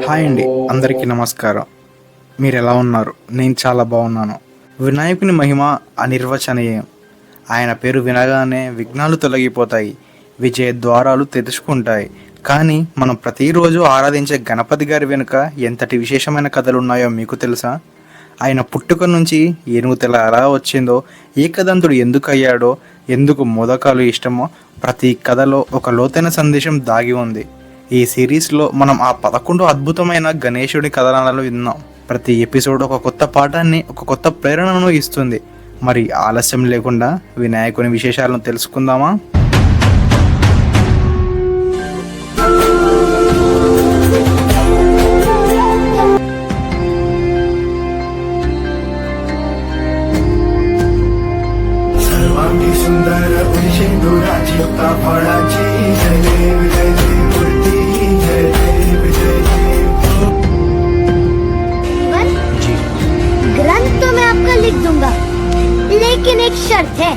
Hi అండి, అందరికీ నమస్కారం. మీరు ఎలా ఉన్నారు? నేను చాలా బాగున్నాను. వినాయకుని మహిమ అనిర్వచనీయం. ఆయన పేరు వినగానే విఘ్నాలు తొలగిపోతాయి, విజయ ద్వారాలు తెరుచుకుంటాయి. కానీ మనం ప్రతిరోజు ఆరాధించే గణపతి గారి వెనుక ఎంతటి విశేషమైన కథలు ఉన్నాయో మీకు తెలుసా? ఆయన పుట్టుక నుంచి ఏనుగు తెల ఎలా వచ్చిందో, ఏకదంతుడు ఎందుకు అయ్యాడో, ఎందుకు మోదకాలు ఇష్టమో ప్రతి కథలో ఒక లోతైన సందేశం దాగి ఉంది. ఈ సిరీస్లో మనం ఆ 11 అద్భుతమైన గణేశుడి కథనాలను విన్నాం. ప్రతి ఎపిసోడ్ ఒక కొత్త పాఠాన్ని, ఒక కొత్త ప్రేరణను ఇస్తుంది. మరి ఆలస్యం లేకుండా వినాయకుని విశేషాలను తెలుసుకుందామా? सुंदर उर्षेंदुराचिता फळाची जय देव जय देव मूर्ती जय देव जय देव. जी ग्रंथ तो मैं आपका लिख दूंगा, लेकिन एक शर्त है.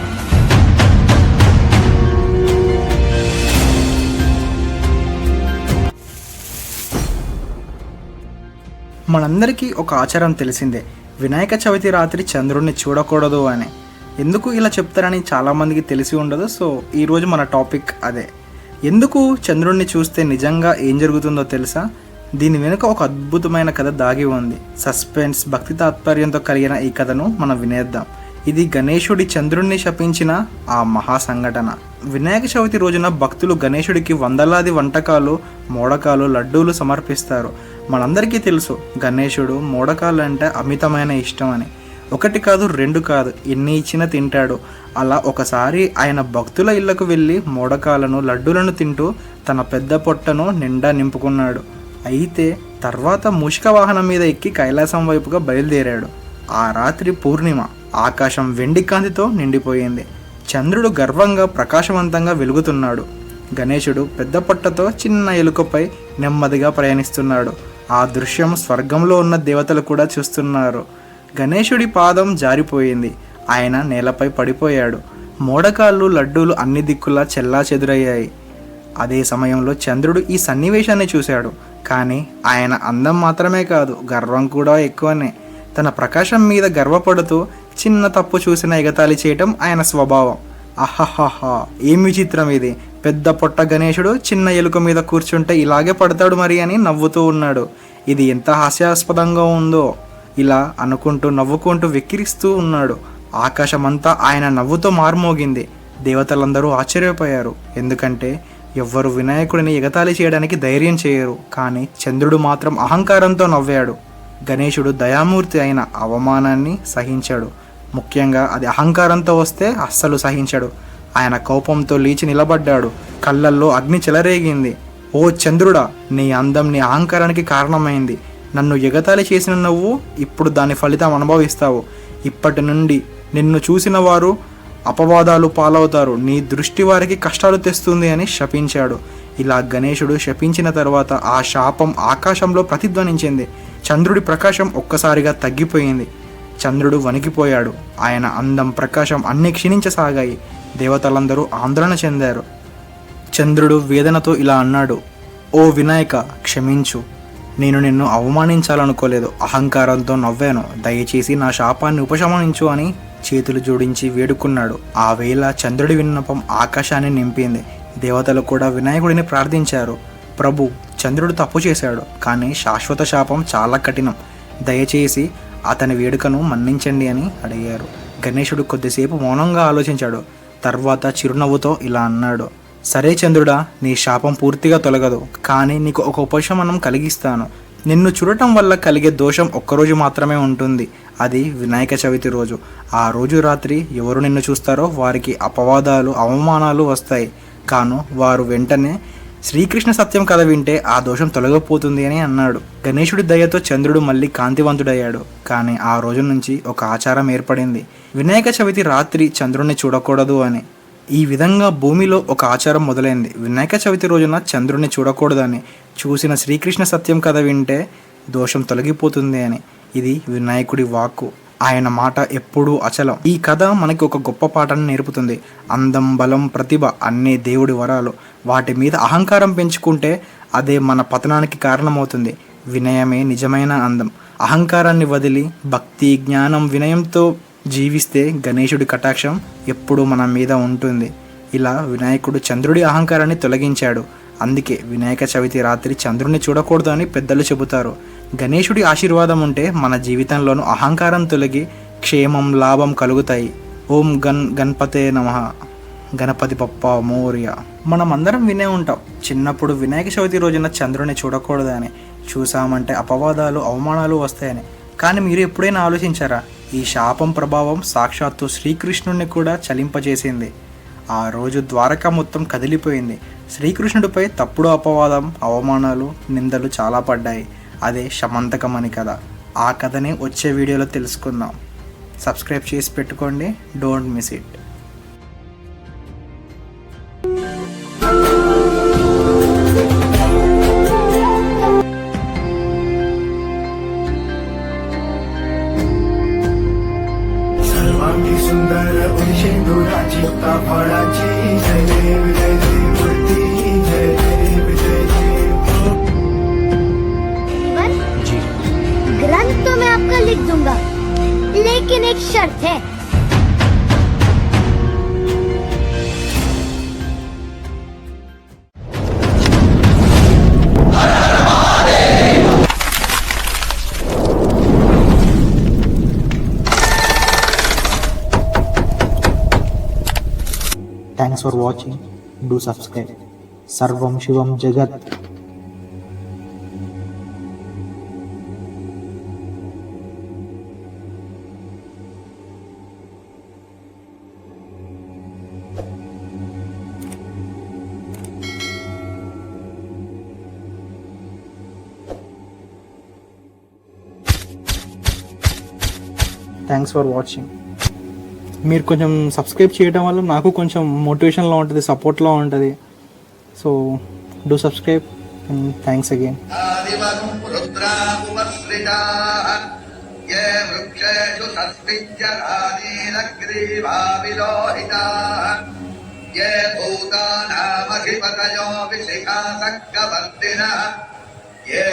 మనందరికీ ఒక ఆచారం తెలిసిందే, వినాయక చవితి రాత్రి చంద్రుడిని చూడకూడదు అని. ఎందుకు ఇలా చెప్తారని చాలామందికి తెలిసి ఉండదు. సో ఈరోజు మన టాపిక్ అదే. ఎందుకు చంద్రుడిని చూస్తే నిజంగా ఏం జరుగుతుందో తెలుసా? దీని వెనుక ఒక అద్భుతమైన కథ దాగి ఉంది. సస్పెన్స్, భక్తి తాత్పర్యంతో కలిగిన ఈ కథను మనం వినేద్దాం. ఇది గణేశుడి చంద్రుడిని శపించిన ఆ మహా సంఘటన. వినాయక చవితి రోజున భక్తులు గణేశుడికి వందలాది వంటకాలు, మోడకాలు, లడ్డూలు సమర్పిస్తారు. మనందరికీ తెలుసు గణేశుడు మోడకాలు అంటే అమితమైన ఇష్టం అని. ఒకటి కాదు, రెండు కాదు, ఎన్ని ఇచ్చినా తింటాడు. అలా ఒకసారి ఆయన భక్తుల ఇళ్లకు వెళ్ళి మోడకాలను, లడ్డూలను తింటూ తన పెద్ద పొట్టను నిండా నింపుకున్నాడు. అయితే తర్వాత మూషిక వాహనం మీద ఎక్కి కైలాసం వైపుగా బయలుదేరాడు. ఆ రాత్రి పూర్ణిమ. ఆకాశం వెండి కాంతితో నిండిపోయింది. చంద్రుడు గర్వంగా ప్రకాశవంతంగా వెలుగుతున్నాడు. గణేశుడు పెద్ద పొట్టతో చిన్న ఎలుకపై నెమ్మదిగా ప్రయాణిస్తున్నాడు. ఆ దృశ్యం స్వర్గంలో ఉన్న దేవతలు కూడా చూస్తున్నారు. గణేశుడి పాదం జారిపోయింది. ఆయన నేలపై పడిపోయాడు. మోడకాళ్ళు, లడ్డూలు అన్ని దిక్కులా చెల్లా చెదురయ్యాయి. అదే సమయంలో చంద్రుడు ఈ సన్నివేశాన్ని చూశాడు. కానీ ఆయన అందం మాత్రమే కాదు, గర్వం కూడా ఎక్కువనే. తన ప్రకాశం మీద గర్వపడుతూ చిన్న తప్పు చూసిన ఎగతాళి చేయటం ఆయన స్వభావం. అహహహా, ఏం విచిత్రం ఇది! పెద్ద పొట్ట గణేశుడు చిన్న ఎలుక మీద కూర్చుంటే ఇలాగే పడతాడు మరి అని నవ్వుతూ ఉన్నాడు. ఇది ఎంత హాస్యాస్పదంగా ఉందో! ఇలా అనుకుంటూ నవ్వుకుంటూ వెక్కిరిస్తూ ఉన్నాడు. ఆకాశమంతా ఆయన నవ్వుతో మార్మోగింది. దేవతలందరూ ఆశ్చర్యపోయారు. ఎందుకంటే ఎవ్వరు వినాయకుడిని ఎగతాళి చేయడానికి ధైర్యం చేయరు. కానీ చంద్రుడు మాత్రం అహంకారంతో నవ్వాడు. గణేశుడు దయామూర్తి అయిన అవమానాన్ని సహించాడు. ముఖ్యంగా అది అహంకారంతో వస్తే అస్సలు సహించాడు. ఆయన కోపంతో లేచి నిలబడ్డాడు. కళ్ళల్లో అగ్ని చెలరేగింది. ఓ చంద్రుడా, నీ అందం నీ అహంకారానికి కారణమైంది. నన్ను ఎగతాళి చేసిన నువ్వు ఇప్పుడు దాని ఫలితం అనుభవిస్తావు. ఇప్పటి నుండి నిన్ను చూసిన వారు అపవాదాలు పాలవుతారు. నీ దృష్టి వారికి కష్టాలు తెస్తుంది అని శపించాడు. ఇలా గణేశుడు శపించిన తర్వాత ఆ శాపం ఆకాశంలో ప్రతిధ్వనించింది. చంద్రుడి ప్రకాశం ఒక్కసారిగా తగ్గిపోయింది. చంద్రుడు వణికిపోయాడు. ఆయన అందం, ప్రకాశం అన్నీ క్షీణించసాగాయి. దేవతలందరూ ఆందోళన చెందారు. చంద్రుడు వేదనతో ఇలా అన్నాడు, ఓ వినాయక, క్షమించు. నేను నిన్ను అవమానించాలనుకోలేదు, అహంకారంతో నవ్వాను. దయచేసి నా శాపాన్ని ఉపశమనించు అని చేతులు జోడించి వేడుకున్నాడు. ఆ వేళ చంద్రుడి విన్నపం ఆకాశాన్ని నింపింది. దేవతలు కూడా వినాయకుడిని ప్రార్థించారు. ప్రభు, చంద్రుడు తప్పు చేశాడు, కానీ శాశ్వత శాపం చాలా కఠినం. దయచేసి అతని వేడుకను మన్నించండి అని అడిగారు. గణేశుడు కొద్దిసేపు మౌనంగా ఆలోచించాడు. తర్వాత చిరునవ్వుతో ఇలా అన్నాడు, సరే చంద్రుడా, నీ శాపం పూర్తిగా తొలగదు, కానీ నీకు ఒక ఉపశమనం కలిగిస్తాను. నిన్ను చూడటం వల్ల కలిగే దోషం ఒక్కరోజు మాత్రమే ఉంటుంది. అది వినాయక చవితి రోజు. ఆ రోజు రాత్రి ఎవరు నిన్ను చూస్తారో వారికి అపవాదాలు, అవమానాలు వస్తాయి. కాను వారు వెంటనే శ్రీకృష్ణ సత్యం కథ వింటే ఆ దోషం తొలగిపోతుంది అని అన్నాడు. గణేశుడి దయతో చంద్రుడు మళ్ళీ కాంతివంతుడయ్యాడు. కానీ ఆ రోజు నుంచి ఒక ఆచారం ఏర్పడింది. వినాయక చవితి రాత్రి చంద్రుడిని చూడకూడదు అని. ఈ విధంగా భూమిలో ఒక ఆచారం మొదలైంది. వినాయక చవితి రోజున చంద్రుడిని చూడకూడదని, చూసిన శ్రీకృష్ణ సత్యం కథ వింటే దోషం తొలగిపోతుంది అని. ఇది వినాయకుడి వాక్కు. ఆయన మాట ఎప్పుడూ అచలం. ఈ కథ మనకి ఒక గొప్ప పాఠాన్ని నేర్పుతుంది. అందం, బలం, ప్రతిభ అన్నీ దేవుడి వరాలు. వాటి మీద అహంకారం పెంచుకుంటే అదే మన పతనానికి కారణమవుతుంది. వినయమే నిజమైన అందం. అహంకారాన్ని వదిలి భక్తి, జ్ఞానం, వినయంతో జీవిస్తే గణేశుడి కటాక్షం ఎప్పుడూ మన మీద ఉంటుంది. ఇలా వినాయకుడు చంద్రుడి అహంకారాన్ని తొలగించాడు. అందుకే వినాయక చవితి రాత్రి చంద్రుడిని చూడకూడదు అని పెద్దలు చెబుతారు. గణేశుడి ఆశీర్వాదం ఉంటే మన జీవితంలోనూ అహంకారం తొలగి క్షేమం, లాభం కలుగుతాయి. ఓం గణపతే నమః. గణపతి బప్ప మోరియా. మనం అందరం వినే ఉంటాం, చిన్నప్పుడు వినాయక చవితి రోజున చంద్రుని చూడకూడదని, చూసామంటే అపవాదాలు, అవమానాలు వస్తాయని. కానీ మీరు ఎప్పుడైనా ఆలోచించారా, ఈ శాపం ప్రభావం సాక్షాత్తు శ్రీకృష్ణుడిని కూడా చలింపజేసింది. ఆ రోజు ద్వారక మొత్తం కదిలిపోయింది. శ్రీకృష్ణుడిపై తప్పుడు అపవాదం, అవమానాలు, నిందలు చాలా పడ్డాయి. అదే శమంతకం అని కథ. ఆ కథని వచ్చే వీడియోలో తెలుసుకుందాం. సబ్స్క్రైబ్ చేసి పెట్టుకోండి. Don't miss it. सर्वांगी सुंदर उंचेंदुराची फळाची जय देव जय देव मूर्ती जय देव जय देव. जी ग्रंथ तो मैं आपका लिख दूंगा, लेकिन एक शर्त है. Thanks for watching. Do subscribe. సర్వం శివం జగత్. Thanks for watching. మీరు కొంచెం సబ్స్క్రైబ్ చేయడం వల్ల నాకు కొంచెం మోటివేషన్లో ఉంటుంది, సపోర్ట్లో ఉంటుంది. So do subscribe. Thanks again. आदिवं रुद्रामुपसृताः ये वृक्षेषु सस्मिज्जरानीलग्रीवा विलोहिताः ये भूतानामधिपतयो विशिखासक्कवर्तिनः ये